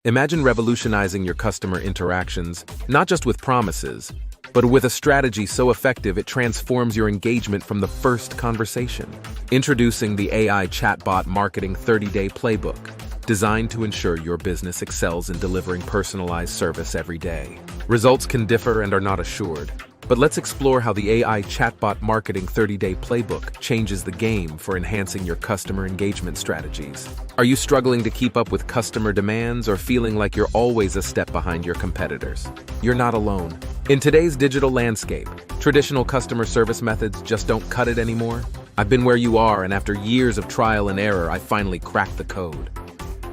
Imagine revolutionizing your customer interactions, not just with promises, but with a strategy so effective it transforms your engagement from the first conversation. Introducing the AI Chatbot Marketing 30-Day Playbook, designed to ensure your business excels in delivering personalized service every day. Results can differ and are not assured, but let's explore how the AI Chatbot Marketing 30-Day Playbook changes the game for enhancing your customer engagement strategies. Are you struggling to keep up with customer demands or feeling like you're always a step behind your competitors? You're not alone. In today's digital landscape, traditional customer service methods just don't cut it anymore. I've been where you are, and after years of trial and error, I finally cracked the code.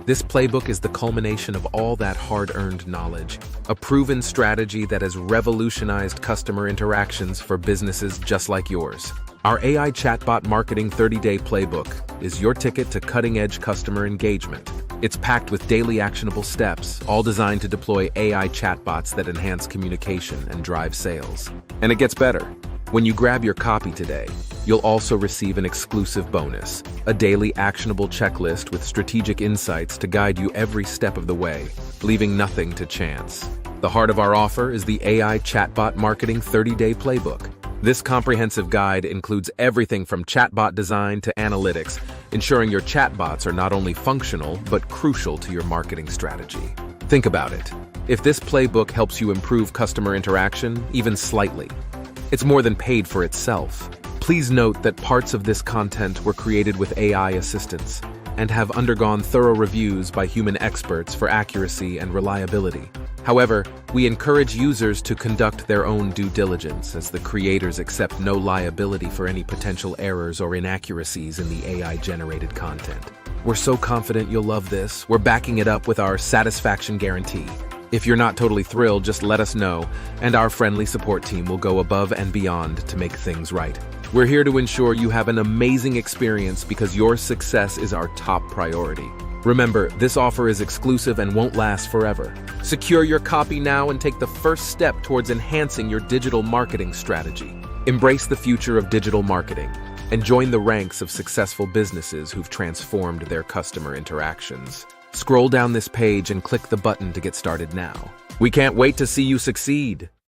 This playbook is the culmination of all that hard-earned knowledge, a proven strategy that has revolutionized customer interactions for businesses just like yours. Our AI Chatbot Marketing 30-Day Playbook is your ticket to cutting-edge customer engagement. It's packed with daily actionable steps, all designed to deploy AI chatbots that enhance communication and drive sales. And it gets better. When you grab your copy today, you'll also receive an exclusive bonus, a daily actionable checklist with strategic insights to guide you every step of the way, leaving nothing to chance. The heart of our offer is the AI Chatbot Marketing 30-Day Playbook. This comprehensive guide includes everything from chatbot design to analytics, ensuring your chatbots are not only functional, but crucial to your marketing strategy. Think about it. If this playbook helps you improve customer interaction, even slightly, it's more than paid for itself. Please note that parts of this content were created with AI assistance and have undergone thorough reviews by human experts for accuracy and reliability. However, we encourage users to conduct their own due diligence, as the creators accept no liability for any potential errors or inaccuracies in the AI-generated content. We're so confident you'll love this, we're backing it up with our satisfaction guarantee. If you're not totally thrilled, just let us know, and our friendly support team will go above and beyond to make things right. We're here to ensure you have an amazing experience because your success is our top priority. Remember, this offer is exclusive and won't last forever. Secure your copy now and take the first step towards enhancing your digital marketing strategy. Embrace the future of digital marketing and join the ranks of successful businesses who've transformed their customer interactions. Scroll down this page and click the button to get started now. We can't wait to see you succeed.